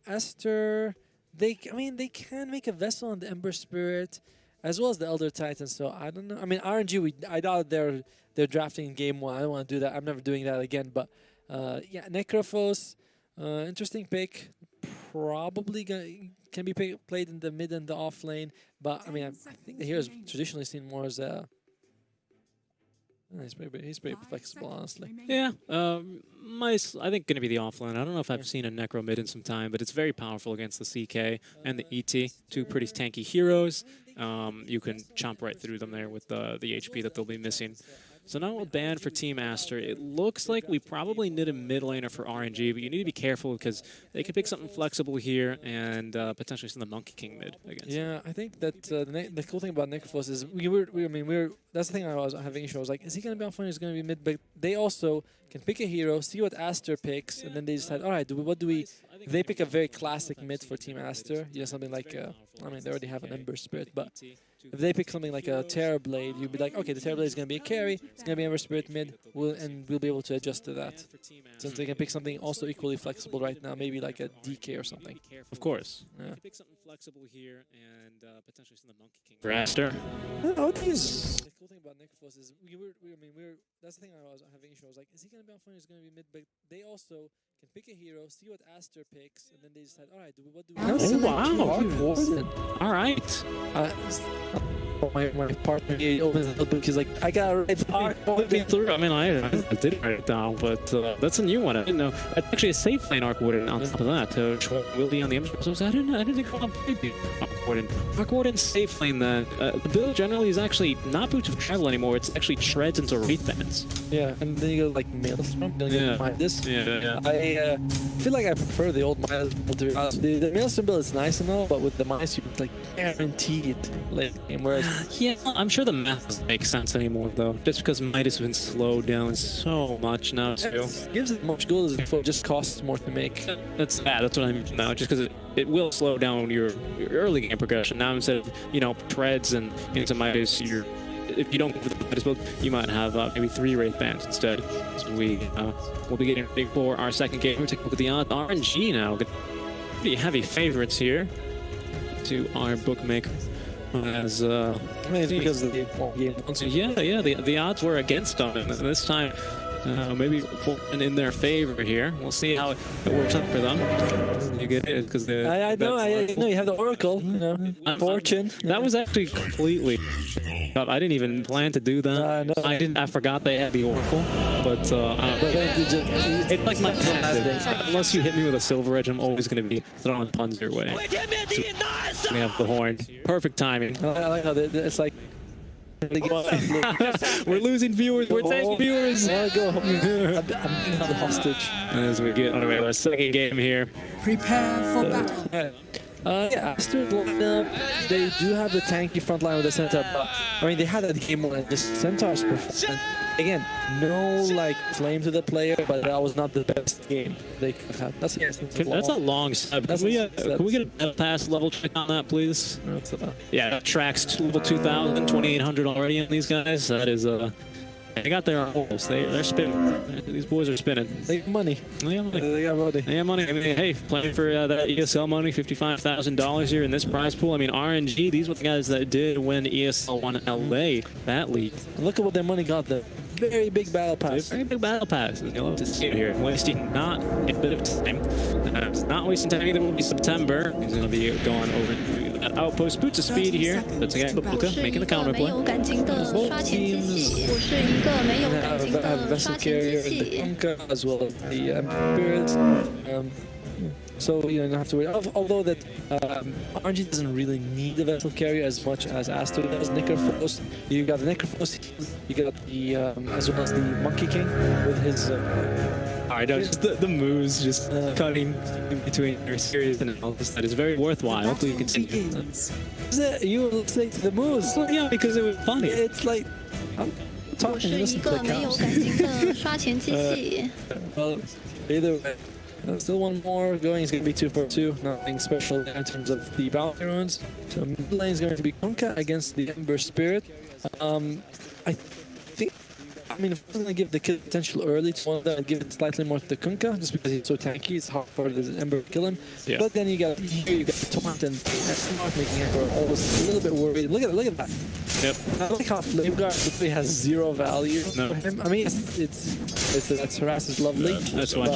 Aster, I mean, they can make a vessel on the Ember Spirit, as well as the Elder Titan. So I don't know. I mean, RNG, I doubt they're drafting in game 1. I don't want to do that. I'm never doing that again. But yeah, Necrophos, interesting pick. Probably can be played in the mid and the off lane. But I mean, I think the hero's traditionally seen more as a. He's pretty flexible, honestly. Yeah, I think going to be the offline. I don't know if I've seen a Necro mid in some time, but it's very powerful against the CK and the ET, two pretty tanky heroes. You can chomp right through them there with the HP that they'll be missing. So now we'll ban for Team Aster. It looks like we probably need a mid laner for RNG, but you need to be careful because they could pick something flexible here and potentially send the Monkey King mid against them. I think that the cool thing about Necrophos is that's the thing I was having issue. I was like, is he going to be offline? Is he going to be mid? But they also can pick a hero, see what Aster picks, and then they decide, all right, if they pick a very classic mid for Team Aster, something like, I mean, they already have an Ember Spirit, but if they pick something like a Terrorblade, you'd be like, okay, the Terrorblade is going to be a carry, it's going to be Ember Spirit mid, and we'll be able to adjust to that. Since they can pick something also equally flexible right now, maybe like a DK or something. Of course. Yeah. Pick something flexible here and potentially send the Monkey King for Aster. The cool thing about Necrophos is that's the thing I was having issue. I was like, is he going to be offline? Is he going to be mid? But they also can pick a hero, see what Aster picks, and then they decide, all right, what do we? Oh, wow! All right. My partner here opens the book. He's like, I got it right through. I mean, I did write it down, but that's a new one. I didn't know. It's actually a safe lane Arc Warden on top of that. Will be on the Ember. So I didn't think about Arc Warden. Arc Warden safe lane. The build generally is actually not Boots of Travel anymore. It's actually shreds into Wraith Bands. Yeah, and then you go like Maelstrom. This. Yeah. I feel like I prefer the old Maelstrom to be honest. The Maelstrom build is nice and all, but with the Mice, you like guaranteed late game. Whereas yeah, I'm sure the math doesn't make sense anymore though. Just because Might has been slowed down so much now too. It gives it much gold as before, it just costs more to make. That's what I mean now. Just because it will slow down your early game progression. Now instead of treads and into Midas, if you don't go for the Midas build, you might have maybe 3 Wraith Bands instead. So we'll be getting ready for our second game. We'll take a look at the odds. RNG now. Pretty heavy favorites here to our bookmaker. As I mean, it's because of the game. Yeah, the odds were against them, and this time maybe in their favor here. We'll see how it works out for them. You get it because I know you have the Oracle, Fortune. That was actually completely. I didn't even plan to do that. I forgot they had the Oracle, but it's like my passive. Unless you hit me with a Silver Edge, I'm always going to be throwing puns your way. So we have the horn. Perfect timing. I like how it's like. We're losing viewers. We're taking viewers. I'm the hostage. As we get on our second game here. Prepare for battle. Yeah, Aster lineup. They do have the tanky front line with the Centaur, but I mean they had that game one. Just Centaur's performance. Again, no like flame to the player, but that was not the best game they could have. That's a long step. Can we get a pass level check on that, please? Yeah, tracks level 2000, 2800 already on these guys. That is they got their holes. They're spinning. These boys are spinning. They got money. They got money. They got money. They have money. I mean, hey, playing for that ESL money, $55,000 here in this prize pool. I mean, RNG, these were the guys that did win ESL 1 LA, that league. Look at what their money got there. Very big battle pass. Very big battle pass. You'll have to see it here. Wasting not a bit of time. Not wasting time either. Will be September. He's going to be going over to that outpost. Boots of speed here. That's again Luka making the counter play. Both teams have a vessel carrier in the Conca as well as the Spirits. So you don't have to worry. Although that RNG doesn't really need the vessel carrier as much as Aster does. Necrophos, you got the Necrophos, you got the as well as the Monkey King with his. Alright, just the moves just cutting in between your series and all this. That is very worthwhile. Please continue. You will say the moves. Well, yeah, because it was funny. It's like I'm talking. Listen to the cows. Well, either way. Still one more going. It's going to be 2 for 2. Nothing special in terms of the bounty runes. So mid lane is going to be Conca against the Ember Spirit. I think I mean, if I was going to give the kill potential early to one of them, I'd give it slightly more to the Kunkka, just because he's so tanky, it's hard for the Ember to kill him. Yeah. But then you got Taunt and Smart making Ember always a little bit worried. Look at that. Yep. I like how Flame Guard literally has 0 value No. for him. I mean, that's harass is lovely. That's why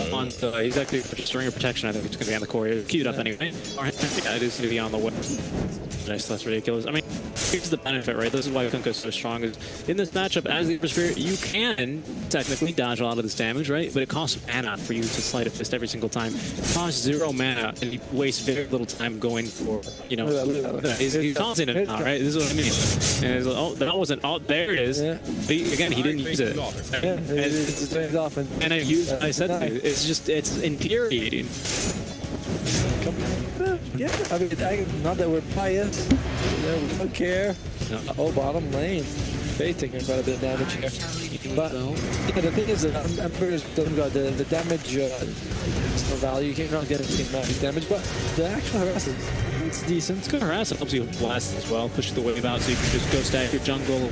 he's actually just ring of protection. I think it's going to be on the core. He's queued up anyway. Yeah, it is going to be on the way. Nice, that's ridiculous. I mean, here's the benefit, right? This is why Kunkka is so strong. Is in this matchup, as the Spirit, you can technically dodge a lot of this damage, right? But it costs mana for you to Sleight of Fist every single time. It costs 0 mana, and you waste very little time going for, you know, he's taunting it now, right? This is what I mean. And it's like, oh, that wasn't, oh, there it is. Yeah. But again, he didn't use it. Yeah, it's very often. And I said to you, it's infuriating. Yeah, I mean, not that we're biased. We don't care. No. Oh, bottom lane. Faye taking quite a bit of damage here. But yeah, the thing is that Ember doesn't got the damage no value. You can't really get anything magic damage, but the actual harass it's decent. It's good harass. It helps you blast as well. Push the wave out so you can just go stack your jungle.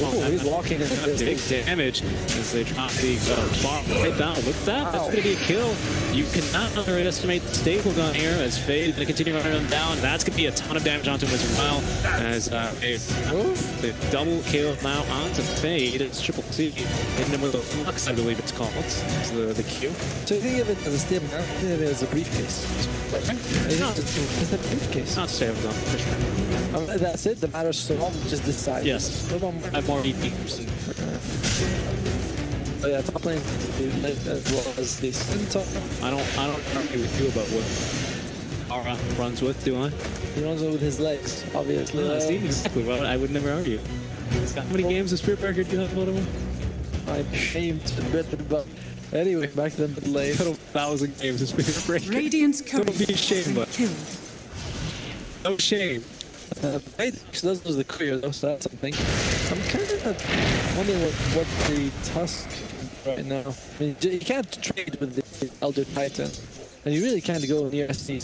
Oh, he's walking in big damage as they drop the bar right down. Look at that. That's going to be a kill. You cannot underestimate the staple gun here as Fade is going to continue running them down. That's going to be a ton of damage onto him as well. As the double kill now onto Fade. It's triple C. Hitting him with a flux, I believe it's called. It's the Q. So you think of it as a stim, I think of it as a briefcase. It's a briefcase. Not stable gun, for sure. That's it. The matter solved, just this side. Yes. I have more EP. Oh yeah, top lane as well as the top. I don't argue with you about what Aura runs with, do I? He runs with his legs, obviously. See, exactly. Well, I would never argue. How many games of Spirit Breaker do you have, Baltimore? I'm ashamed to admit it, but anyway, back to the mid lane. 1,000 games of Spirit Breaker. Radiant's current Don't be ashamed, but killed. no shame. Fade does lose the career though, so that's something. I'm kind of wondering what the Tusk right now. I mean, you can't trade with the Elder Titan, and you really can't go near SC.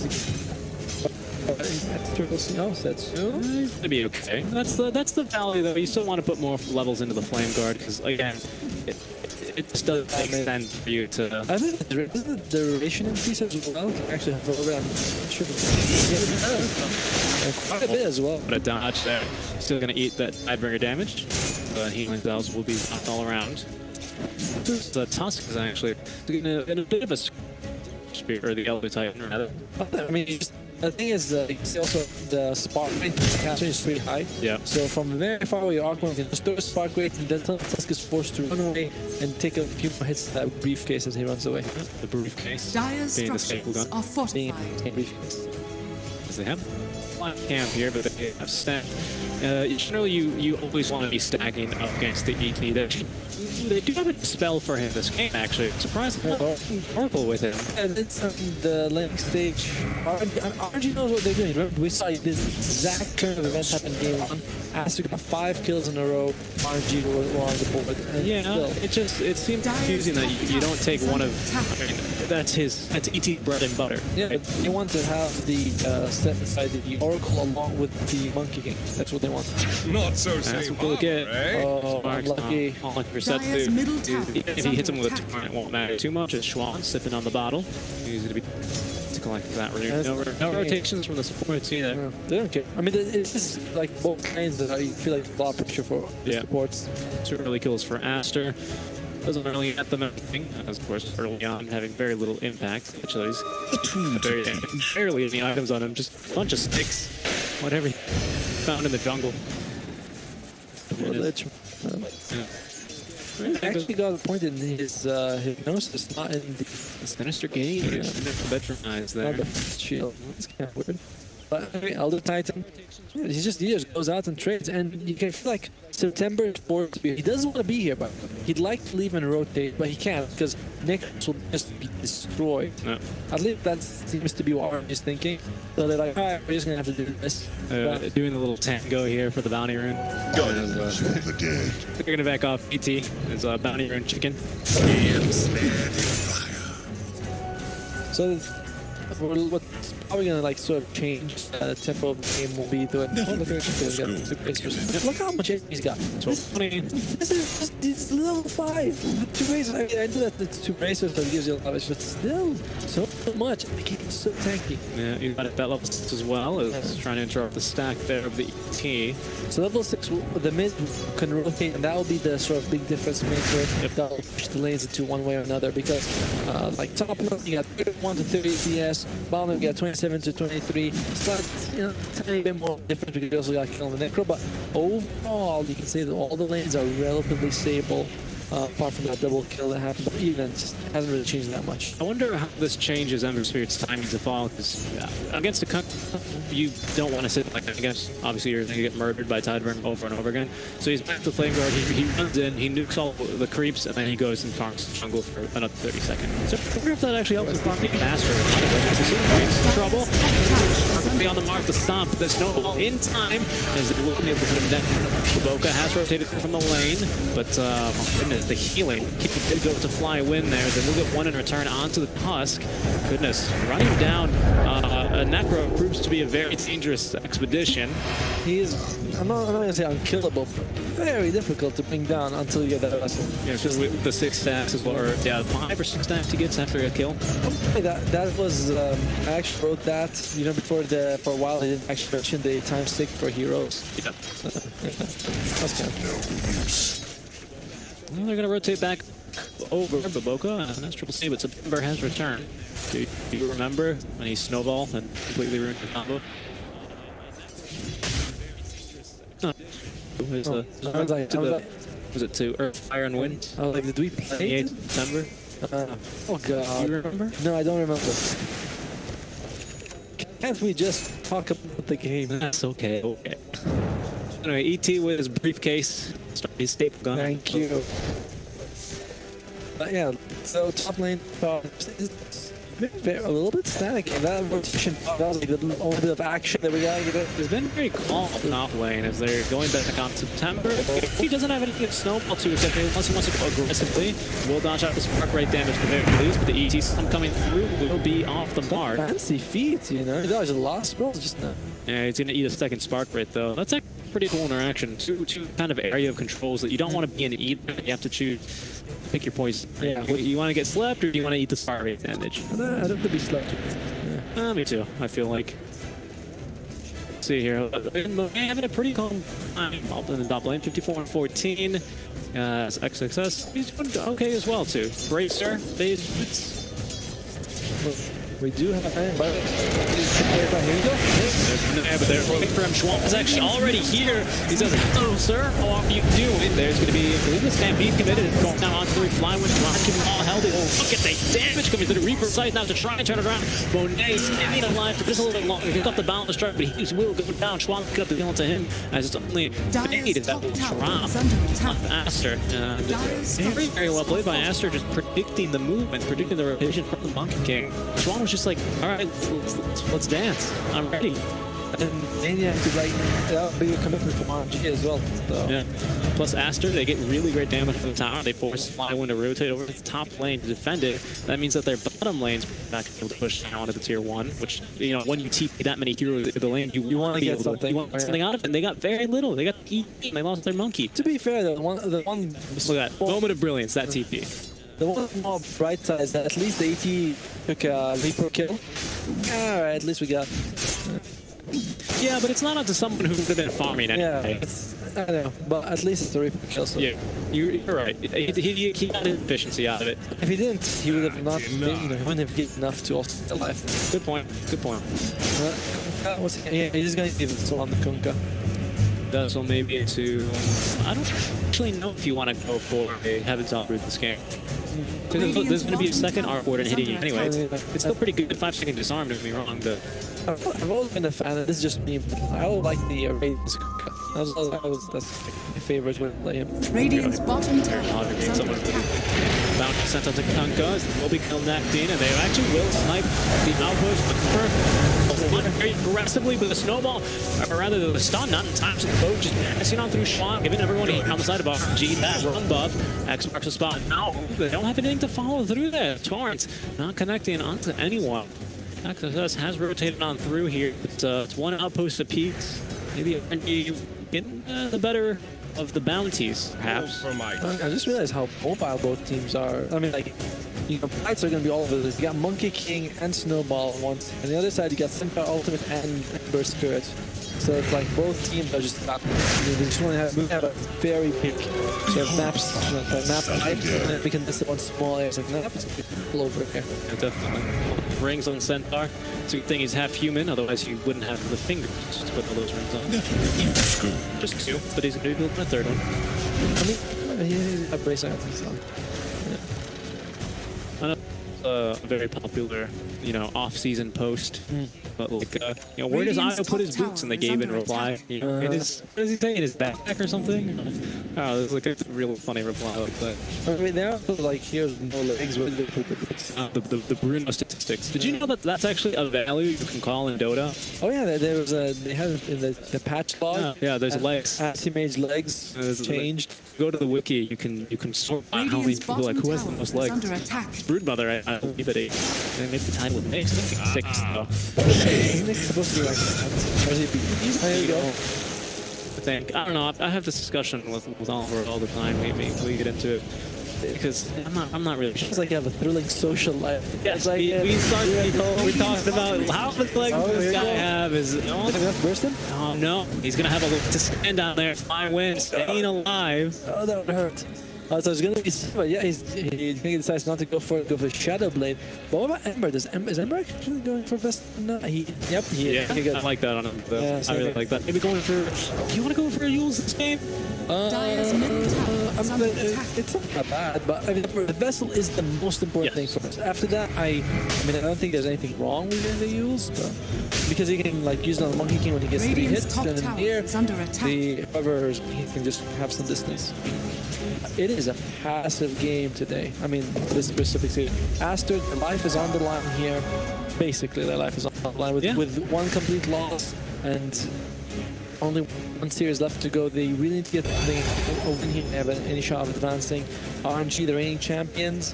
Oh, that's It's gonna be okay. That's the value though. You still want to put more levels into the Flame Guard because again, it just doesn't make sense for you to. I think the duration increase as well. Actually, I'm sure. Quite a bit as well. But a dodge there. Still gonna eat that Tidebringer damage. The healing spells will be knocked all around. The Tusk is actually in a bit of a Spirit, or the Elder Titan rather. I mean, the thing is, you see also the spark rate capture is pretty high. Yeah. So from very far away, Archon can just throw a spark rate, and then Tusk is forced to run away and take a few more hits to that briefcase as he runs away. The briefcase. Dire's being the staple structures gun. are Being fortified. a briefcase. Because they have one camp here, but they have stack. Generally, you always want to be stacking up against the ET. They do have a spell for him this game, actually. Surprisingly powerful with him. And it's the landing stage. RNG knows what they're doing. Remember, we saw this exact kind of event happen in game 1. Aster got 5 kills in a row. RNG were on the board. And Yeah, still. it seems confusing that you don't take one of. I mean, that's ET bread and butter. Yeah, but they want to have the set aside the Oracle along with the Monkey King. That's what they want. Not so That's safe. what we'll get. Oh, Sparks, unlucky. all 100% Dire's middle tower If is he hits him under with a attack. torrent, it won't matter too much. It's Schwan sipping on the bottle. Easy to be to collect that. No rotations from the supports either. No, they don't care. I mean, it's just like both kinds that you feel like a lot of pressure for the Yeah. supports. 2 early kills for Aster. Doesn't really get them anything, as of course early on having very little impact. Actually, he's barely any items on him, just a bunch of sticks, whatever he found in the jungle. Well, It is. he actually got appointed in his hypnosis, not in the Sinister Gauge, veteran eyes there. shield. That's kind of weird. But anyway, Elder Titan, yeah, he just goes out and trades, and you can feel like September is forced to be. He doesn't want to be here, but he'd like to leave and rotate, but he can't because Nicholas will just be destroyed. No. At least that seems to be what I'm just thinking. So they're like, alright, we're just gonna have to do this. Doing the little tango here for the bounty rune. They're gonna back off ET. It's a bounty rune chicken. So what's probably gonna like sort of change the tempo of the game will be the look how much he's got. This is just this level 5. 2 racers. I mean, I know that it's 2 racers, so it gives you a lot of, but still so much. The game is so tanky. Yeah, you got it that level 6 as well. It's trying to interrupt the stack there of the ET. So level 6, the mid can rotate, and that will be the sort of big difference maker if that will push the lanes into one way or another. Because like top lane, you got 31 to 30 CS, bottom lane, you got 27 to 23. It's like, tiny bit more different because you also got kill on the necro, but overall, you can say that all the lanes are relatively stable. Apart from that double kill that happened, but even it just hasn't really changed that much. I wonder how this changes Ember Spirit's timing to fall, because against a you don't want to sit like that. I guess obviously you're going to get murdered by Tideburn over and over again. So he's back to Flame Guard, he runs in, he nukes all the creeps, and then he goes and farms the jungle for another 30 seconds. So I wonder if that actually helps with farming faster. Trouble. Be on the mark to stop the snowball in time, as they will be able to put him down. BO2 has rotated from the lane, but oh goodness, the healing. He did go to fly win there. Then we'll get one in return onto the Husk. Goodness, running down a Necro proves to be a very dangerous expedition. He is, I'm not going to say unkillable, but very difficult to bring down until you get that vessel. Yeah, just with the 6 stacks as well, or yeah, 5 or 6 stacks he gets after a kill. That was, I actually wrote that, before for a while I didn't actually mention the time stick for heroes. Yeah. That's kind of Well, they're going to rotate back over BO2, and that's Triple C, but September has returned. Do you remember when he snowballed and completely ruined the combo? Was it to Earth, Fire, and Wind? Oh, like, did we play 28th September? Oh, God. Do you remember? No, I don't remember. Can't we just talk about the game? That's okay. Okay. Anyway, ET with his briefcase, his staple gun. Thank you. Yeah, so top lane, a little bit static, and that rotation, that was like the only bit of action that we got. It's been very calm top lane as they're going back on September. He doesn't have any good snowball to his unless he wants to go aggressively. Will dodge out the spark right damage for very least, but the ET stun coming through will be off the mark. Fancy feats, He dodged the last spell, just not. Yeah, he's going to eat a second spark right though. That's actually pretty cool interaction. Two kind of area of controls that you don't want to be in either. You have to choose. Pick your poison. Yeah. You want to get slept or do you want to eat the spark rate damage? I'd have to be slept. Yeah. Me too, I feel like. Let's see here. Having a pretty calm time in the top lane. 54 and 14. XXS. He's doing okay as well too. Bracer. We do have a but here we go. Yeah, but they're looking for him. Schwab is actually already here. He says, hello, sir. How are you doing? There's going to be, I believe, the Stampede committed. Going down onto the fly with Rod keeping all healthy. Oh, look at the damage coming through the Reaper side now to try and turn it around. Monet staying alive for just a little bit longer. He's got the balance strike, but he will go down. Schwab cut the kill to him as it's only Fade that will drop on Aster. Very, very well played by Aster, just predicting the movement, predicting the rotation from the Monkey King. Schwab was just like, all right, let's dance. I'm ready. And then you have to that would be a commitment from RNG as well. So. Yeah. Plus Aster, they get really great damage from the tower. They force Flywind to rotate over to the top lane to defend it. That means that their bottom lane's not able to push down onto the tier 1, which, when you TP that many heroes to the lane, you want to get something. You want something out of it, and they got very little. They got EP, and they lost their monkey. To be fair, the one look at that. Moment of brilliance, that TP. The one more bright side is that at least the AT took a Reaper kill. Alright, at least we got. Yeah, but it's not up to someone who could have been farming anyway. Yeah, I know, but at least it's a Reaper kill. So. Yeah, you're right. He got efficiency out of it. If he didn't, he would have not been, he wouldn't have get enough to offset the life. Good point. Good point. Yeah, he's going to give it on the Kunkka. So maybe into... I don't actually know if you want to go for a Heaven's Out route this game. Because there's going to be a second arc warden hitting you anyway. It's still pretty good. 5-second disarm, don't get me wrong, but... I've always been a fan of this. Is just me. I always like the Radiance. That's my favorite when I play him. Radiant's bottom tower. Bounty sent out to Kunkka. Will be killed Nakdeen, and they actually will snipe the outpost very aggressively with a snowball, or rather the stun, not in time. So the boat just passing on through Schwab, giving everyone a on the side of RNG that run buff. X marks the spot. Now they don't have anything to follow through there. Torrent not connecting onto anyone. Access has rotated on through here. It's one outpost apiece. Maybe RNG getting the better of the bounties, perhaps. I just realized how mobile both teams are. I mean, like, you know, fights are going to be all over this. You got Monkey King and Snowball once. And the other side, you got Centaur Ultimate and Ember Spirit. So it's like both teams are just got, they just want to have a very big sort of map type, and then we can just one small area. It's like, no, it's all over here. Yeah, definitely. Rings on Centaur. It's a good thing he's half human, otherwise you wouldn't have the fingers to put all those rings on. Just two, but he's going to be building a third one. I mean, he's a brace on so. I know a very popular, you know, off-season post. But like, you know, where does Io put his boots? And they gave in reply, you know, in his, what does he say, in his backpack or something? Oh, it's like a real funny reply like that. I mean, they're also like, here's no legs, where do they put the boots? The Bruno statistics. Did you know that that's actually a value you can call in Dota? Oh yeah, there was they had it in the patch log. Yeah, there's legs. Anti-mage legs changed. Go to the wiki, you can sort out how many people, like, who has the most legs. Broodmother, I believe at 8. And maybe the title with me, 6 though. Isn't it supposed to be like there you go. I don't know. I have this discussion with Oliver all the time. Maybe we get into it because I'm not really sure. It's like you have a thrilling social life. Yes, like, we're talking about how much legs this guy have. Is enough burst him? Oh no, he's gonna have a little to stand down there, fly win, staying alive. Oh, that would hurt. So it's gonna be, but yeah, he decides not to go for Shadow Blade. But what about Ember? Is Ember actually going for best? No, yep, I like that on him. Yeah, I really like that. Maybe going for. Do you want to go for Yules this game? It's not that bad, but I mean, the vessel is the most important thing for us. After that, I mean, I don't think there's anything wrong with the Yules, because he can like use it on the Monkey King when he gets 3 hits, then in the air, whoever he can just have some distance. It is a passive game today. I mean, this specific series. Aster, their life is on the line here. Basically, their life is on the line with one complete loss and only one series left to go. They really need to get a win here. They have any shot of advancing. RNG, the reigning champions.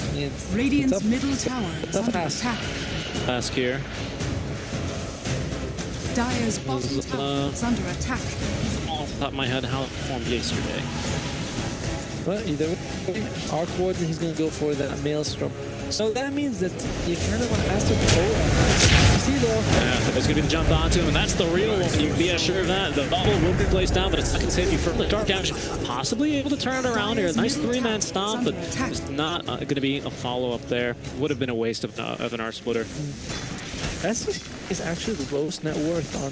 I mean, Radiant's middle tower is under attack. Ask here. Dire's bottom tower is under attack. Off the top of my head, how it performed yesterday. But either way, our coordinate, he's going to go for that Maelstrom. So that means that you kind of want to ask him to you see though. Yeah, there's going to be the jump onto him, and that's the real one. You can be assured of that. The bubble will be placed down, but it's not going to save you from the Dark Action. Possibly able to turn it around here. A nice 3-man stop, but it's not going to be a follow-up there. Would have been a waste of an R-splitter. Aster is actually the lowest net worth on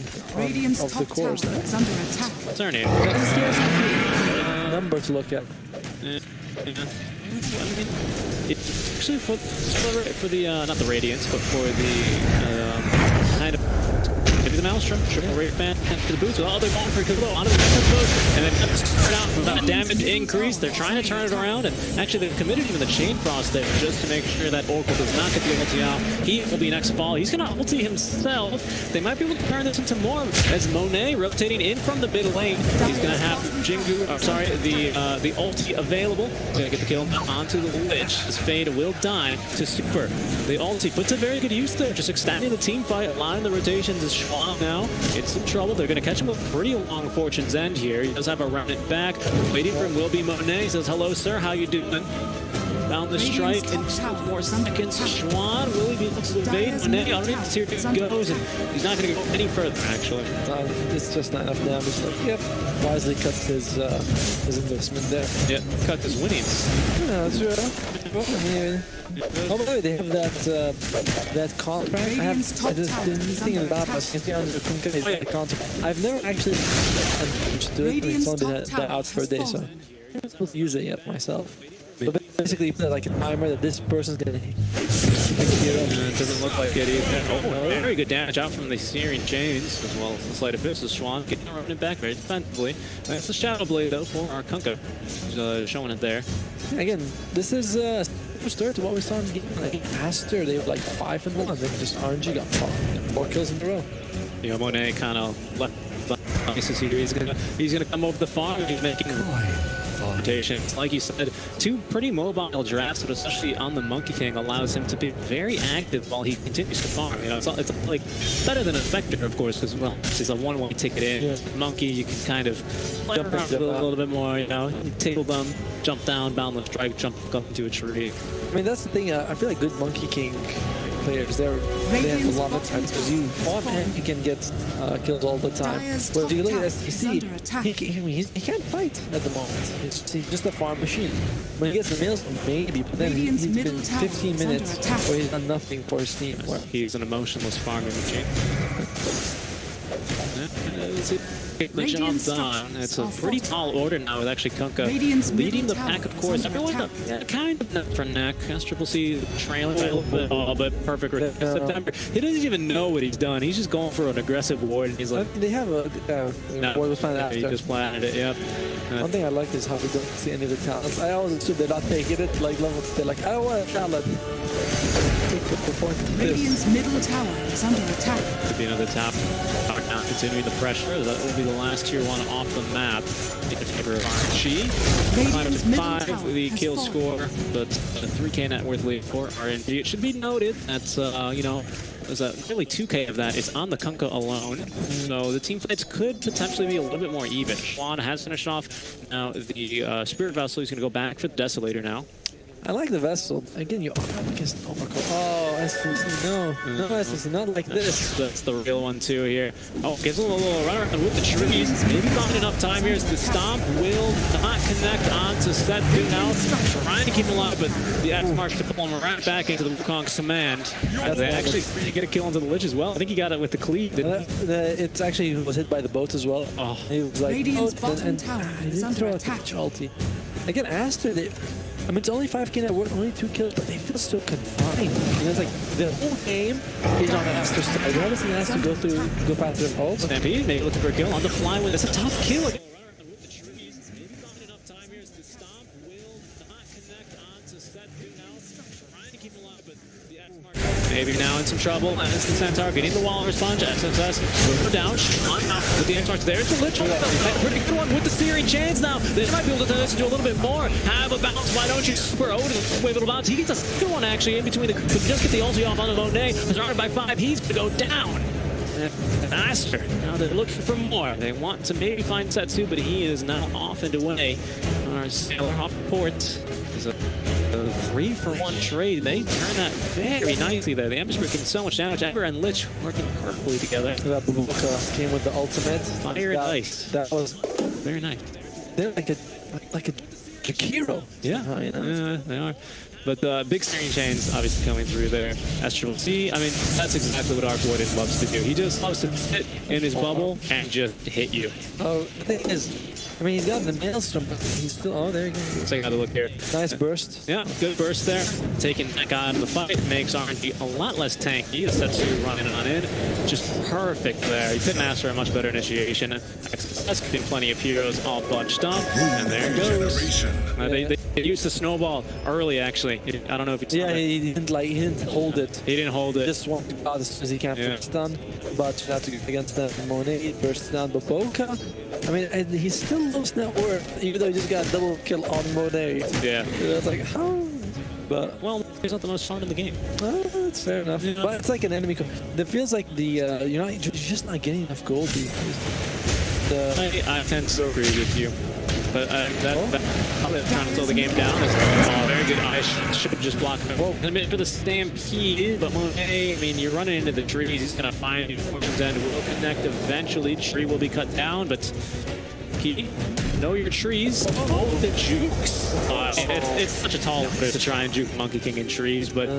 of the cores. It's under attack. What's her name? Number to look at. Yeah. I mean, it's actually for the not the Radiance, but for the kind of maybe the Maelstrom, triple rate band to the boots. Oh, they're going for Kulo onto the second post, and then start out from that damage increase. They're trying to turn it around, and actually they've committed even the Chain Frost there just to make sure that Oracle does not get the ulti out. He will be next fall. He's going to ulti himself. They might be able to turn this into more as Monet rotating in from the mid lane. He's going to have Jingu, the ulti available. He's going to get the kill onto the Lich. His Fade will die to Super. The ulti puts a very good use there, just extending the team fight, allowing the rotations. Is Schwab now in some trouble. They're going to catch him with a pretty long Fortune's End here. He does have a rounded back. Waiting for him will be Monet. He says, hello, sir. How you doing? Found the strike in 2 more seconds. Schwan, will he be able to evade? Monet underneath the tier 2 goes, and he's not going to go any further, actually. It's just not enough damage. Like, yep, wisely cuts his investment there. Yeah, cut his winnings. Yeah, that's right. Well, I mean, oh, by the way, they have that contract. I just been thinking about that contract. I've never actually understood it. It's only been out for a day, so I'm not supposed to use it yet myself. But basically, you put like a timer that this person's gonna hit. It doesn't look like it either. Oh, very good damage out from the Searing Chains, as well as the Sleight of Fist. Schwan getting running back very defensively. That's the Shadow Blade, though, for our Kunkka. He's showing it there. Again, this is similar to what we saw in the game. Like Aster, they were like 5-1. Then just RNG got 4 kills in a row. Yeah, Monet kind of left. He's gonna come over the farm. He's making rotation. Like you said, two pretty mobile drafts, but especially on the Monkey King allows him to be very active while he continues to farm. You know, it's like better than a Spectre, of course, because well, it's a one-way ticket in. Yeah. Monkey, you can kind of play around a little bit more. You know, you table them, jump down, boundless strike, jump up into a tree. I mean, that's the thing. I feel like good Monkey King players, they have a lot of time because you farm and you can get kills all the time. But if you look at STC, he can't fight at the moment. He's just a farm machine. When he gets the nails, maybe, but then he's been 15 minutes where he's done nothing for his team. He's an emotionless farming machine. The job done. It's a pretty tall order now with actually Kunkka leading the pack, of course. Everyone kind of neck for neck. SCCC trailing a little bit, but perfect. September. He doesn't even know what he's done. He's just going for an aggressive ward. And he's like, they have a ward was planted after. He just planted it. Yep. One thing I like is how we don't see any of the talents. I always assume they're not taking it like level. They're like, I don't want a talent. Radiant's middle tower is under attack. Could be another tap. Now continuing the pressure. That will be the last tier 1 off the map in favor of RNG. 5-5 the kill score, but a 3K net worth lead for RNG. It should be noted that, you know, there's nearly 2K of that is on the Kunkka alone. So the team fights could potentially be a little bit more even. Juan has finished off. Now the Spirit Vessel is going to go back for the Desolator now. I like the Vessel. Again, you against Overcoat. Oh, STC, no. No, STC, not like this. That's the real one, too, here. Oh, gives him a little run around with the trees. Maybe not enough time here as the stomp will not connect onto set 2 now. Trying to keep him alive, but the X marks to pull him right back into the Wukong's command. They actually get a kill into the Lich as well. I think he got it with the cleave, didn't he? It actually was hit by the boat as well. Oh, he was like, Radiant's bottom tower is under attack. Again, Aster, I mean, it's only 5K net worth, only 2 kills, but they feel so confined. You know, it's like the whole game is on Aster's side. You haven't seen Aster go past their ult. Stampede, maybe looking for a kill on the fly with it's a tough kill. Maybe now in some trouble, and it's the Centaur getting the wall response. SSS go down, with the X-Marks there. It's the Lich. Pretty good one with the steering chains now. They might be able to do a little bit more. Have a bounce, why don't you? Super Odin, wave little bounce. He gets a second one actually in between the. Just get the ulti off on the Monet. Surrounded by 5, he's going to go down. Aster. Now they're looking for more. They want to maybe find Setsu, but he is now off and away. Our sailor off port is a 3-for-1 trade. They turn that very nicely there. The Empress getting so much damage. Ember and Lich working perfectly together. That Bubuka came with the ultimate. Fire and ice. That was very nice. They're like a hero. Yeah, yeah, they are. But the big steering chains obviously coming through there. SCCC, I mean, that's exactly what Arc Warden loves to do. He just loves to sit in his bubble and just hit you. Oh, the thing is, I mean, he's got the Maelstrom, but he's still, oh, there you go. So you gotta look here. Nice burst. Yeah, good burst there. Taking that guy out of the fight makes RNG a lot less tanky. The Setsu running on in. Just perfect there. He couldn't ask for a much better initiation. That's getting plenty of heroes all bunched up. And there it goes. They used the snowball early, actually. I don't know if he he didn't hold it. He didn't hold it. Just wanted to go as soon as he can for stun. But you have to go against the Monet, bursts down Boboka. I mean, and he's still lost net worth, even though he just got a double kill on Monet. Yeah. It's like, how? But well, he's not the most fun in the game. Oh, that's fair enough. Yeah. But it's like an enemy. It feels like the you're just not getting enough gold. I tend to agree with you. But probably trying to slow the game down. Very good. I should just block him. Commit for the stampede, but Monet, I mean, you're running into the trees. He's going to find you. Fortune's End will connect eventually. Tree will be cut down, but know your trees. Oh, the jukes. It's such a tall order to try and juke Monkey King in trees, but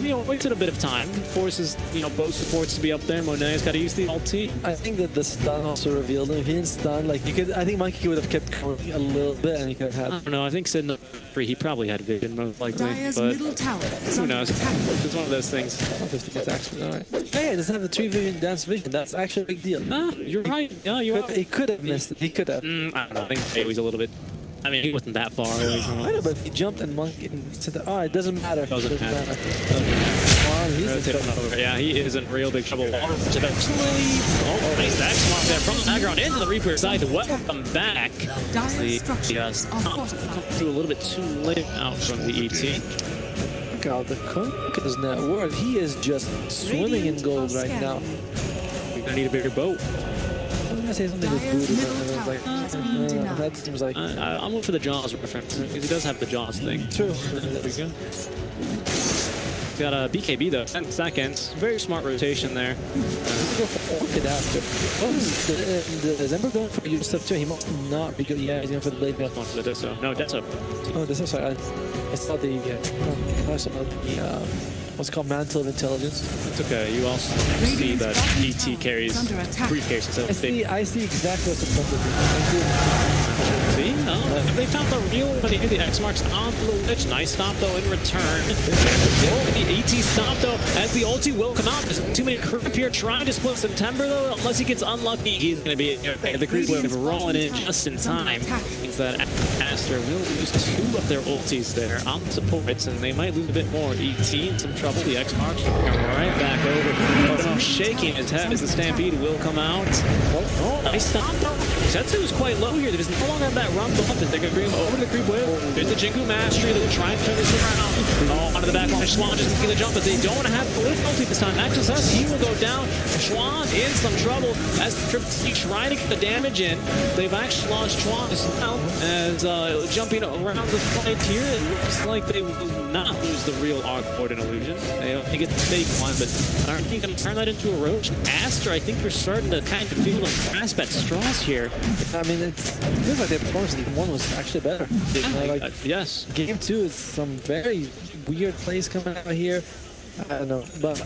you know, wasted a bit of time. Forces both supports to be up there. Monet's got to use the ulti. I think that the stun also revealed him. If he didn't stun, like you could, I think Monkey King would have kept going a little bit, and he could have had. I don't know. I think Sid free. He probably had vision most likely, but who knows? It's one of those things. 50 attacks. All right. Hey, it doesn't have the 3 vision dance vision. That's actually a big deal. Nah, you're right. Yeah, you are. He could have missed it. He could have. I don't know. I think he was a little bit. I mean, he wasn't that far away from I know, but if he jumped and Monkey said, "Oh, it doesn't matter." Doesn't matter. he's in Rotate him trouble. over. Yeah, he is in real big trouble. Eventually, oh, nice X-Mark there from the background into the Reaper side. Welcome back. Dire structures are Come fortified. through a little bit too late out from the ET. Look at the Look at his net worth. He is just swimming in gold right now. We're gonna need a bigger boat. I was gonna say something with Dire's Voodoo, middle but I was tower like, has been denied. that seems like I'm looking for the Jaws reference because he does have the Jaws thing. true. There we go. He's got a BKB though, 10 seconds. Very smart rotation there. Go for Orchid after. Oh, is Ember going for your stuff too? He must not be good. Yeah, he's going for the blade mail. Going for the Deso. No, Deso. Oh, this is sorry. I saw the I saw the what's it called, Mantle of Intelligence. It's okay. You also see that ET carries Under attack. briefcases. I see exactly what's in front of me. See? Oh, they found the real when they hit the X marks on the lich. Nice stop though in return. The AT stop though as the ulti will come out. There's too many creep here trying to split September though. Unless he gets unlucky, he's going to be the creep wave rolling in just in time. Means that Aster will lose 2 of their ultis there on the supports, and they might lose a bit more. ET in some trouble. The X marks come right back over. Oh, shaking his head as the Stampede will come out. Oh, nice stop though. Setsu is quite low here. There's no longer that run bump. They're going to bring him over to the creep wave. There's the Jingu Mastery. They're trying to turn this around. Oh, onto the back line. Schwan just making the jump, but they don't have the ulti this time. Max says he will go down. Schwan in some trouble as the Triple C trying to get the damage in. They've actually lost Schwan as well as jumping around the flank here. It looks like they will not lose the real Arc Board and Illusion. They only get the fake one, but aren't you going to turn that into a roach? Aster, I think we're starting to kind of feel the grasp at straws here. I mean, it feels like their performance in game 1 was actually better. Yes. Game 2 is some very weird plays coming out here. I don't know, but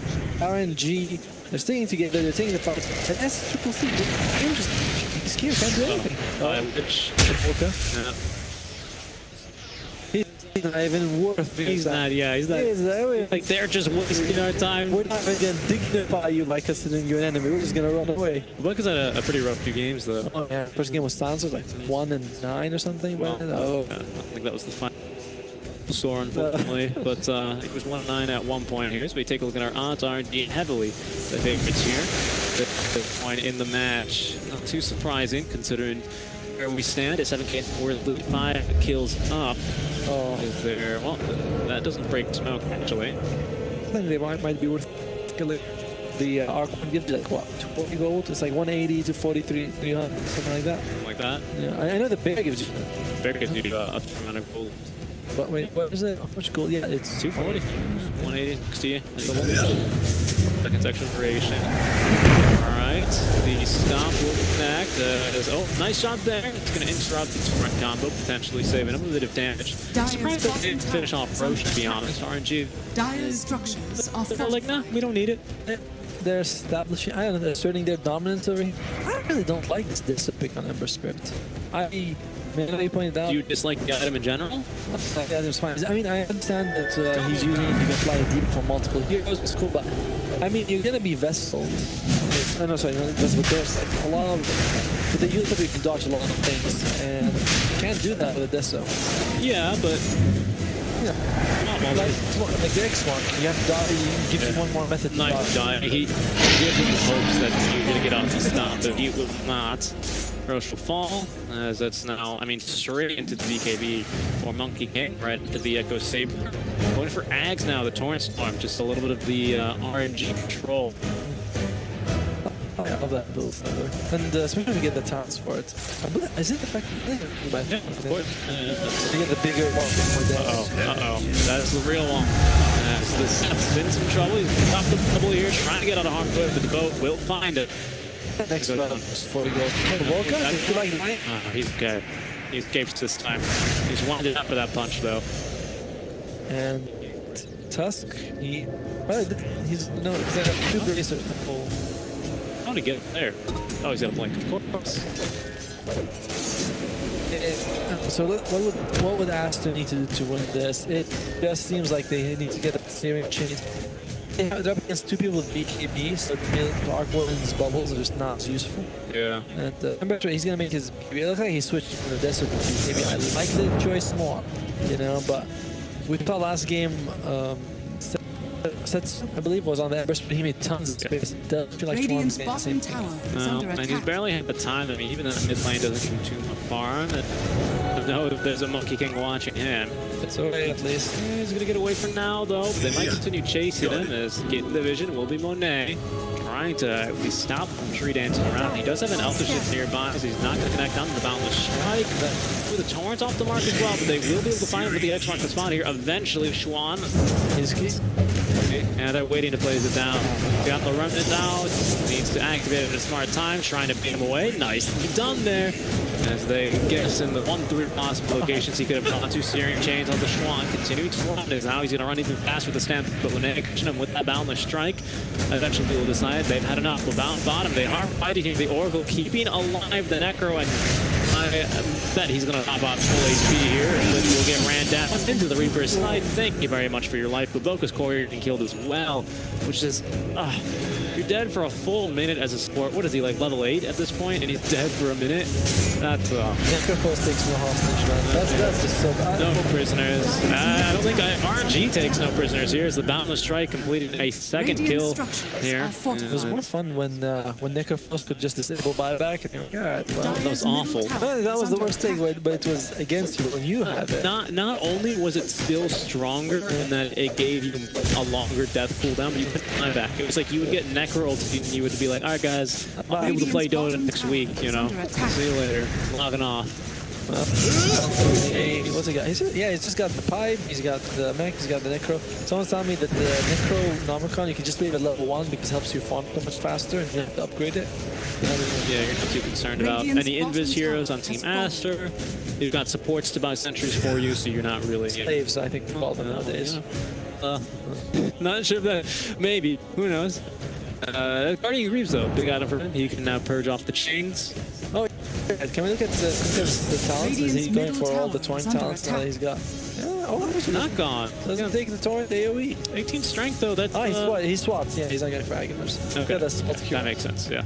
RNG, they're sticking together, they're taking the fight. And S-Triple-C, this game can't do anything. Which, Okay. yeah. He's not even worth He's not, yeah, he's not. Like, they're just wasting our time. We're not even gonna dignify you by considering you're an enemy. We're just gonna run away. Buckers had a pretty rough few games, though. Oh yeah, first game was Sansa, like 1-9 or something. Well, Oh, I think that was the final score, unfortunately. But it was 1-9 at one point here. So we take a look at our odds. RNG heavily the favorites here. The point in the match. Not too surprising, considering where we stand at 7K. We're 5 kills up. oh. Is there? Well, that doesn't break smoke, actually. I think they might be worth killing. The Arc one gives you like what, 20 gold? It's like 180 to 43, 300, something like that. Something like that. Yeah, I know the bear gives you. Bear gives you a fair amount of gold. But wait, what is it? How much gold? Yeah, it's 240. 180. 60. Second section duration. Alright, the stop will connect. Oh, nice shot there. It's going to interrupt the torrent combo, potentially saving him a bit of damage. I'm surprised they didn't finish off Roche, to be honest. RNG. Dire structures are They're like, nah, we don't need it. they're establishing, I don't know, they're asserting their dominance over here. I really don't like this Dissa pick on Ember Script. I you pointed out. Do you dislike the item in general? Yeah, that's fine. I mean, I understand that he's using it to apply deep for multiple heroes. It's cool, but I mean, you're gonna be vesseled. No, sorry, not vesseled. There's like a lot of. With the user, you can dodge a lot of things, and you can't do that with a Deso. Yeah, but Yeah, like the X one, you have to die. He gives you one more method to nice dodge. die. He gives him hopes that you're gonna get off the stop, but he will not. Roche will fall, as that's now, I mean, straight into the BKB or Monkey King, right into the Echo Saber. Going for Ags now, the Torrent Storm, just a little bit of the RNG control. I love that build, and especially when you get the talents for it. Is it the fact that Yeah, of course. you get the bigger one more damage? Uh-oh. That's the real one. As the Sep's in some trouble, he's top the double here, trying to get out of harm's way, but the boat will find it. Next round before he goes. Volca, did you like that? He's okay. He escapes this time. He's winded up for that punch, though. And Tusk, he's no, he's like a 2 bracer. How did he get there? Oh, he's got a blink, of course. So what would Aster need to do to win this? It just seems like they need to get a steering change. They're up against 2 people with BKB, so the Arc Warden's bubbles are just not as useful. Yeah. And I'm pretty sure he's gonna make his BKB. It looks like he switched from the Desert to BKB. I like the choice more, you know, but we saw last game sets, I believe, was on the Ember, but he made tons of space. Does feel like Radiant's Schwann's made the same bottom thing. tower is No, under and he's attack. barely had the time. I mean, even the mid lane doesn't come too far. And no, there's a Monkey King watching him. It's away at least. Yeah, he's going to get away for now, though. But they might continue chasing him as getting the vision will be Monet. Trying to at least stop him tree dancing around. He does have an Elder Shift nearby, so he's not going to connect onto the Boundless Strike. With the Torrent's off the mark as well, but they will be able to find him with the X mark the spot here. Eventually, Schwann. And they're waiting to place it down. Got the remnant now. Needs to activate it at a smart time, trying to beat him away. Nicely done there. As they get us in the 1-3 possible locations he could have gone to. Searing Chains on the Schwann. Continuing to run. Now he's going to run even faster with the stamp. But when they catch him with that Boundless Strike, eventually people decide they've had enough. With bottom, they are fighting here. The Oracle keeping alive the Necro, and I bet he's going to pop out full HP here, and then will get ran down into the Reaper's side. Thank you very much for your life. But Boca's courier getting killed as well, which is, you're dead for a full minute as a support. What is he, like level 8 at this point, and he's dead for a minute? That's, Necrophos takes no hostage, man. That's just so bad. no prisoners. I don't think RNG takes no prisoners here, as the Boundless Strike completed a second Radiant kill structures here. are fortified. It was more fun when Necrophos could just disable buyback, and you're like, alright, well. That was awful. That was the worst thing, but it was against you when you had it. Not only was it still stronger in that it gave you a longer death cooldown, but you couldn't buy back. It was like you would get Necro ulted and you would be like, alright guys, I'll be able to play Dota next week, you know. See you later. Logging off. Hey, what's he got? He's just got the pipe, he's got the mech, he's got the necro. Someone's telling me that the necro Nomicron you can just leave at level 1 because it helps you farm so much faster and you have to upgrade it. Yeah, you're not too concerned about any invis heroes on Team Aster. You've got supports to buy sentries for you, so you're not really... Slaves, I think, call them nowadays. Not sure if that... Maybe. Who knows? Guardian Greaves, though, big item for him. He can now purge off the chains. Oh, can we look at the talents? Is he going for all the torrent talents now that he's got? Yeah, oh, He's not gone. Doesn't take the torrent AoE. 18 strength, though. That's... he swaps. Yeah, he's not going to frag him. Okay. Yeah, that's That makes sense, yeah.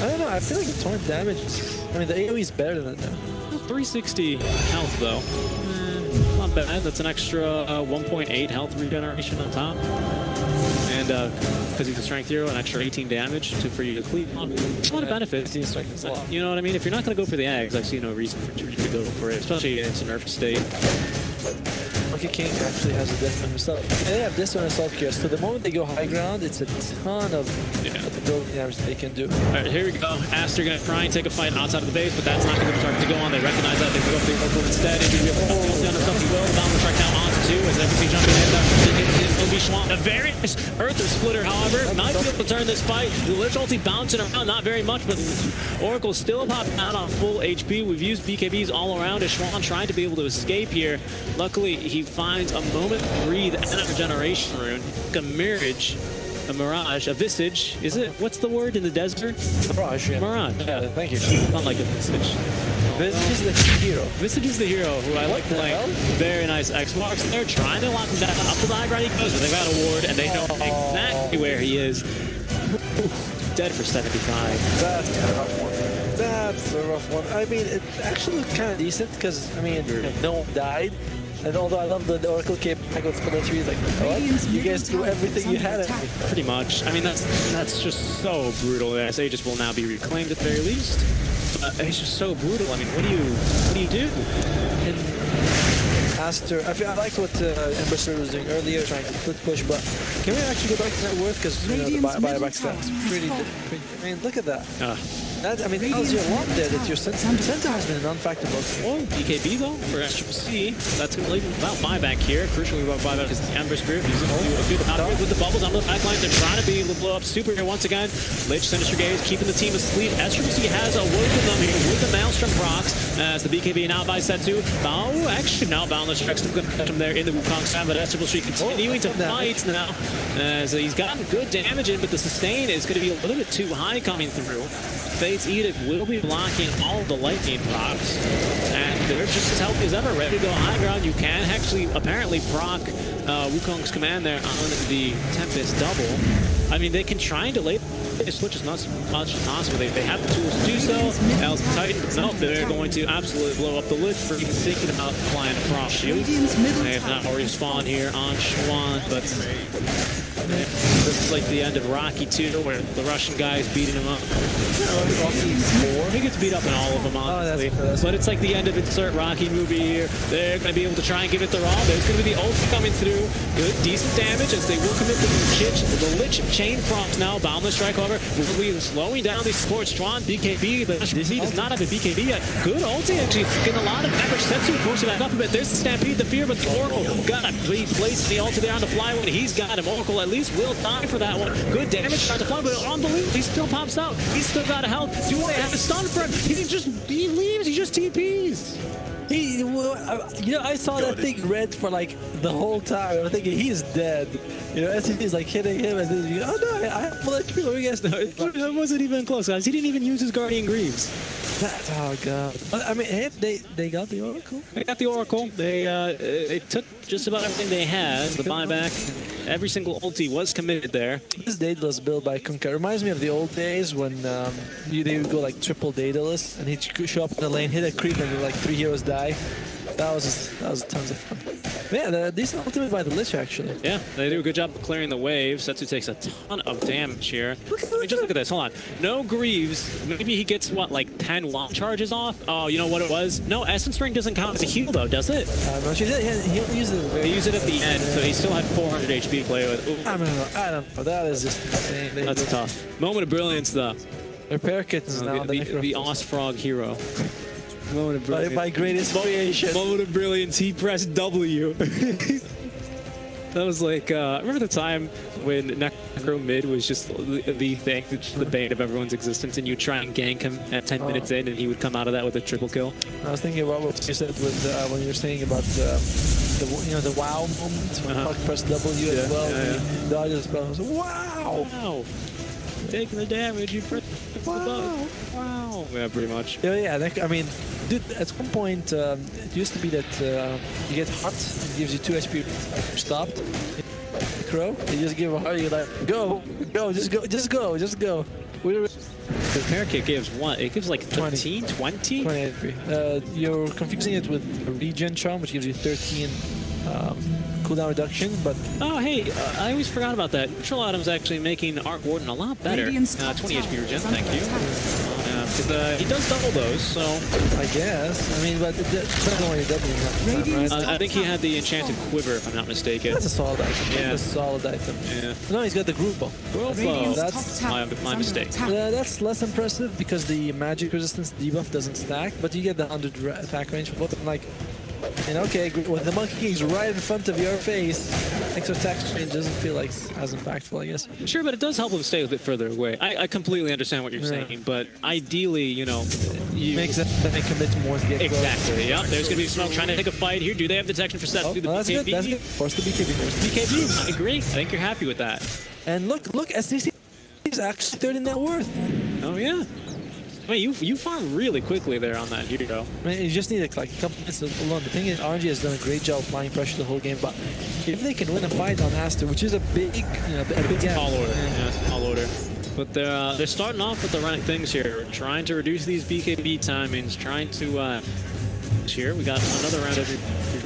I don't know, I feel like the torrent damage, I mean, the AoE is better than that. 360 health, though. Not bad. That's an extra 1.8 health regeneration on top. And because he's a strength hero, an extra 18 damage for you to clean up. A lot of benefits. You know what I mean? If you're not going to go for the eggs, I see no reason for you to go for it, especially in its nerf state. Monkey King actually has a death on himself. And they have this one as self-care, so the moment they go high ground, it's a ton of the building damage that they can do. Alright, here we go. Aster gonna try and take a fight outside of the base, but that's not gonna be the target to go on. They recognize that. They go for the Oracle instead. Injury of down the stuff he will. Boundless Strike now onto 2 as everything jumping in. It'll be Schwann. A very nice Earth Splitter, however. Might be able to turn this fight. The Lich ulti bouncing around, not very much, but Oracle still popping out on full HP. We've used BKBs all around as Schwann trying to be able to escape here. Luckily, he finds a moment to breathe and a regeneration rune. A mirage, a visage. Is it? What's the word in the desert? Mirage, yeah. Mirage. Yeah, thank you. Not like a visage. Visage is the hero. Visage is the hero who I like playing. Very nice X marks. They're trying to lock him down. Up to the high ground he goes, but they've got a ward and they know exactly where he is. Dead for 75. That's kind of a rough one. That's a rough one. I mean, it actually looked kind of decent because, I mean, no one died. And although I love the Oracle cape, I go for the trees like, what? You guys threw everything you had at me. Pretty much. I mean, that's just so brutal. The Aegis will now be reclaimed at the very least. But it's just so brutal. I mean, what do you do? And Aster, I liked what Ember was doing earlier, trying to split push, but can we actually go back to that worth? Because the buyback stats pretty. I mean, look at that. That, I mean, tells you a lot there that your center has been a non-factor both. Oh, BKB though for SCC. That's going to leave without buyback here. Crucially, without buyback is the Ember Spirit. He's going to do a good amount with the bubbles on the backline. They're trying to be able to blow up Super here once again. Lich, Sinister Gaze, keeping the team asleep. SCC has a word with them here with the Maelstrom procs as the BKB now by Setsu. Oh, actually now Boundless Strike's going to catch him there in the Wukong stand, but SCC continuing to fight now as he's gotten good damage in, but the sustain is going to be a little bit too high coming through. Fate's Edict will be blocking all of the lightning procs, and they're just as healthy as ever, ready to go high ground. You can actually apparently proc Wukong's command there on the Tempest double. I mean, they can try and delay the switch as much as possible. They have the tools to do so. Else Titan, no, they're going to absolutely blow up the lid for even thinking about applying a frost shield. They have not already spawned here on Schwan, but this is like the end of Rocky 2, where the Russian guy is beating him up. He gets beat up in all of them, honestly. But it's like the end of insert Rocky movie here. They're going to be able to try and give it their all. There's going to be the ult coming through. Good, decent damage as they will commit to the Lich Chain Prompts now. Boundless Strike, however, will be slowing down these supports. Strong BKB, but he does not have a BKB yet. Good ulti, actually. Getting a lot of damage. Setsu pushing back up a bit. There's the Stampede, the Fear, but the Oracle got to place the ulti there on the fly when he's got him. Oracle at least will die for that one. Good damage start to fly, but unbelievable. He still pops out. He's still got a health. Do they have a stun for him? He leaves. He just TPs. I saw that thing red for like the whole time. I'm thinking he's dead. SCP is like hitting him, and then oh no, I have full HP. Let me guess. That wasn't even close, guys. He didn't even use his Guardian Greaves. Oh god. I mean, if they got the Oracle. They got the Oracle. They took just about everything they had. The buyback. Every single ulti was committed there. This Daedalus build by Kunkka reminds me of the old days when they would go like triple Daedalus, and he'd show up in the lane, hit a creep, and like 3 heroes die. That was tons of fun. Yeah, the decent ultimate by the Lich, actually. Yeah, they do a good job of clearing the wave. Setsu takes a ton of damage here. Just look at this. Hold on. No Greaves. Maybe he gets, what, like 10 wall charges off? Oh, you know what it was? No, Essence Ring doesn't count as a heal, though, does it? No, he'll use it. He used it at the end, so he still had 400 HP to play with. Ooh. I don't know. That is just insane. That's tough. Moment of brilliance, though. Repair kit is now the Ostfrog hero. Moment of brilliance. My greatest creation. Moment of brilliance. He pressed W. That was like, remember the time when Necro mid was just the thing, the bane of everyone's existence, and you try and gank him at 10 minutes in, and he would come out of that with a triple kill? I was thinking about what you said with, when you were saying about the WoW moment, when Puck pressed W as well, and he dodges spell. I was like, wow! Wow! Taking the damage, you press the button. Wow! Yeah, pretty much. Yeah, I mean, dude, at one point, it used to be that you get hot, it gives you 2 HP stopped. Crow, you just give a heart, you're like, go, just go. The repair kit gives what? It gives like 13, 20? 20 HP. You're confusing it with a regen charm, which gives you 13 cooldown reduction, but... Oh, hey, I always forgot about that. Neutral Atom's actually making Arc Warden a lot better. 20 HP regen, thank you. Because he does double those, so... I guess. I mean, but it depends on what you're doubling, right? I think he had the Enchanted Quiver, if I'm not mistaken. That's a solid item. Yeah. That's a solid item. Yeah. No, he's got the group ball. That's my mistake. That's less impressive because the magic resistance debuff doesn't stack, but you get the 100 attack range for both. I'm like, and okay, when the Monkey King's right in front of your face, extra attack range doesn't feel like as impactful, I guess. Sure, but it does help him stay a bit further away. I completely understand what you're saying, but ideally, you makes them commit more to get close. Exactly. Yeah. There's gonna be Smoke trying to take a fight here. Do they have detection for Seth? That's good. That's good. Force the BKB first. BKB. I agree. I think you're happy with that. And look, SCC is actually third in net worth. Oh yeah. I mean, you farm really quickly there on that hero. I mean, you just need like a couple minutes alone. The thing is, RNG has done a great job applying pressure the whole game, but if they can win a fight on Aster, which is a big gap. Tall order. Yeah, it's a tall order. But they're starting off with the right things here, trying to reduce these BKB timings, trying to here. We got another round every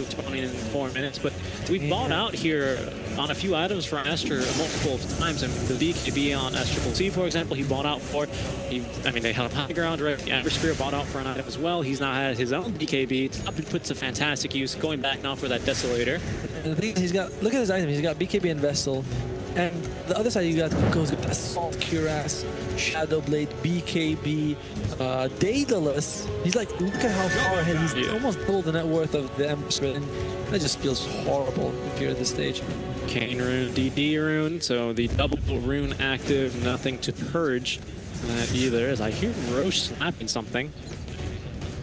20 in 4 minutes, but we've bought out here on a few items for Aster multiple times, and the BKB on S-Triple-T, for example, he bought out for. I mean, they had a high ground, right? Amber Spear bought out for an item as well. He's now had his own BKB. It puts to fantastic use, going back now for that Desolator. And the thing is, look at his item. He's got BKB and Vessel. And the other side, you got Assault, Cuirass, Shadow Blade, BKB, Daedalus. He's like, look at how far ahead. He's almost double the net worth of the Empress. And that just feels horrible if you're at this stage. Kane rune, DD rune, so the double rune active, nothing to purge either. As I hear Roche slapping something.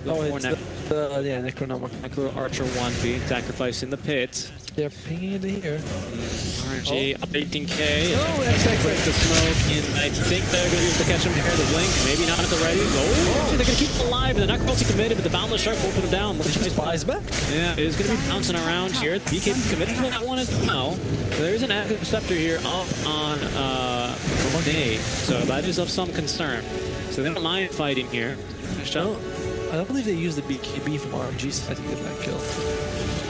Oh, it's yeah, Necronomicon. Necro Archer 1B, sacrifice in the pit. They're pinging into here. RNG up 18k. Oh, that's the smoke, and I think they're going to be able to catch him here. The blink, maybe not at the ready. Oh, they're going to keep him alive. The Necromancy committed, but the Boundless Shark will put him down. Spies back. Yeah, it is going to be bouncing around here. BKB committed to that one as well. There is an active scepter here up on Monet, so that is of some concern. So they don't mind fighting here. I don't believe they used the BKB from RNG side to get that kill.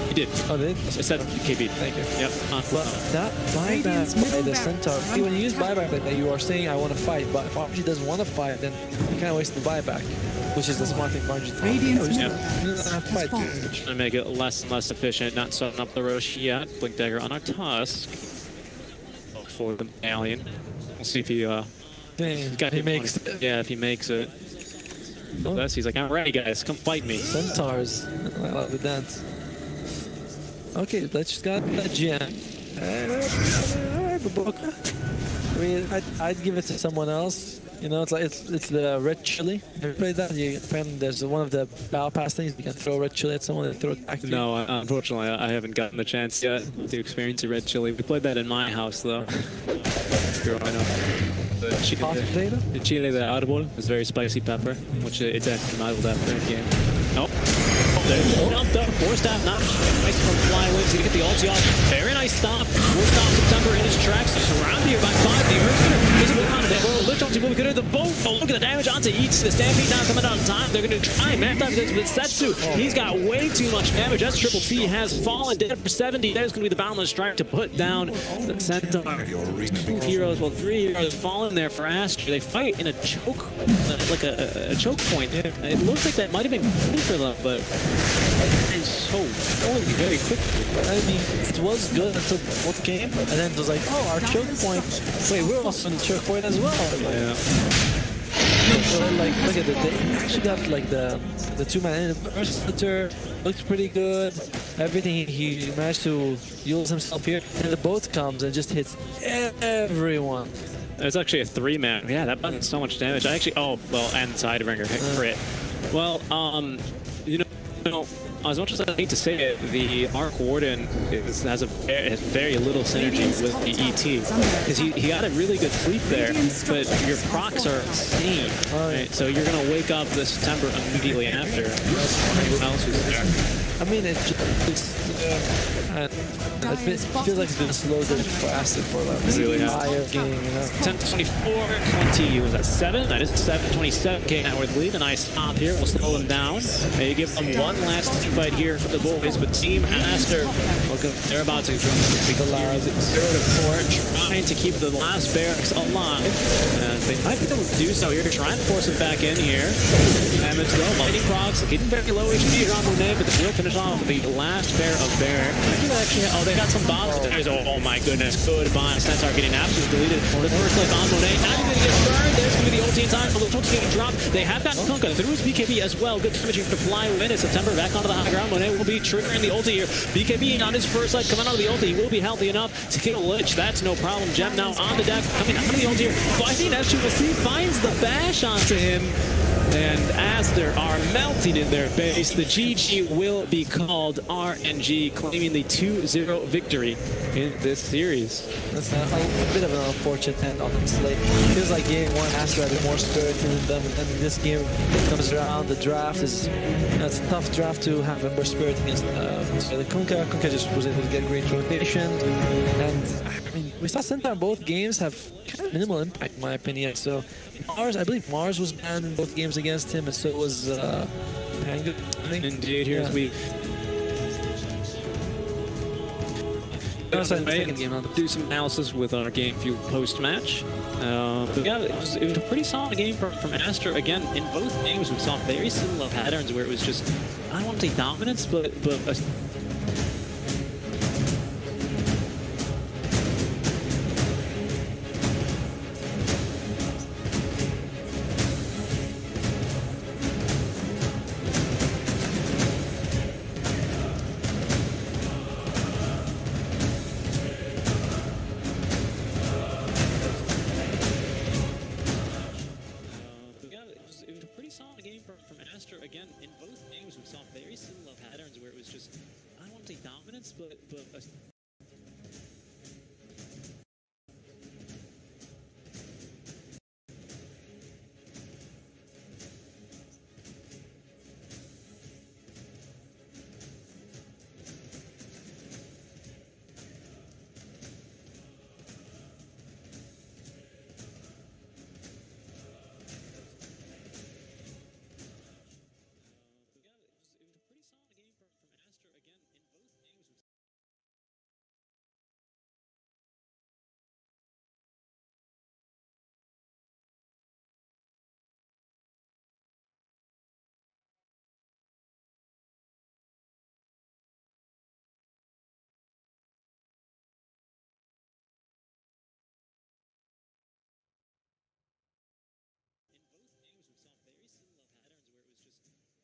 He did. Oh, they did? I said KB. Thank you. Yep. But that buyback by the Centaur, see, when you use buyback like that, you are saying I want to fight, but if RNG doesn't want to fight, then you kind of waste the buyback, which is the smart thing for RNG to do. Radiant's You middle don't have to fight. Trying to make it less and less efficient, not setting up the Roche yet. Blink Dagger on our Tusk. For the Alien. We'll see if he, He makes it. Yeah, if he makes it. That's, he's like, all right, guys, come fight me. Centaurs. I love the dance. Okay, let's just got that gem. Alright, Baboka. I mean, I'd give it to someone else. You know, it's like it's the red chili. Have you played that? Apparently, there's one of the battle pass things. You can throw red chili at someone and throw it back to you. No, unfortunately, I haven't gotten the chance yet to experience a red chili. We played that in my house, though. Here, I know. The chile de árbol is very spicy pepper, which it's actually mild after the game. Nope. Jumped up, forced out, not nice from Flywings to get the ulti off. Very nice stop. Forced off September in his tracks. Surrounded here by 5. The Earthspinner is moving on to that. Well, lift onto Movie Good. The boat. Oh, look at the damage onto Eats. The Stampede now coming out of time. They're going to try and match up this with Setsu. He's got way too much damage. As Triple P has fallen dead for 70. There's going to be the Boundless Strike to put down the Centaur. 2 heroes, well, 3 heroes falling there for Aster. They fight in a choke, like a choke point. It looks like that might have been good for them, but it's so falling very quickly. I mean, it was good until both came, and then it was like, oh, our choke point. Wait, we're also in the choke point as well. Yeah. So, like, look at it. They actually got like the 2-man splitter. Looks pretty good. Everything he managed to use himself here, and the boat comes and just hits everyone. It's actually a 3-man. Yeah, that button's so much damage. I actually, oh, well, and Sidebringer hit crit. Well, you know, as much as I hate to say it, the Arc Warden has very little synergy with the ET. Because he got a really good sleep there, but your procs are insane. Right? So you're going to wake up this September immediately after. Everyone else is there. I mean, it feels like it's been a slow day for Aster for like really entire game, you know. 10-24, 20 was at 7. That is 7-27K net worth lead. A nice stop here. We'll slow them down. They give them one last fight here for the boys, but Team Aster, they're about to drop the last 0-4, trying to keep the last barracks alive. And they might be able to do so here, trying to force it back in here. Damage though, Lightning Procs, getting very low HP on Monet, but they will finish off the last pair of barracks. Actually, oh, they got some bombs. Oh my goodness, goodbye. Centaur getting absolutely deleted. For the first life on Monet, not even get burned. There's going to be the ulti in time for the ulti getting dropped. They have gotten Kunkka through his BKB as well. Good damage here to fly win in September back onto the high ground. Monet will be triggering the ulti here. BKB on his first life coming out of the ulti. He will be healthy enough to kill Lich. That's no problem. Gem now on the deck, coming out of the ulti here. Fighting as you will see, finds the bash onto him. And Aster are melting in their base. The GG will be called RNG, claiming the 2-0 victory in this series. That's a bit of an unfortunate end, honestly. It feels like game 1 Aster had more spirit in them, and then this game comes around. The draft is, it's a tough draft to have more spirit against the Kunkka. Kunkka just was able to get great rotation, and I mean, we saw Centaur in both games have kind of minimal impact, in my opinion. So Mars, I believe Mars was banned in both games against him, and so was Pangu, I think. Indeed, here's we do some analysis with our game view post-match. But yeah, it was a pretty solid game from Aster. Again, in both games, we saw very similar patterns where it was just, I don't want to say dominance, but again, in both games, we saw very similar patterns where it was just, I don't want to say dominance, but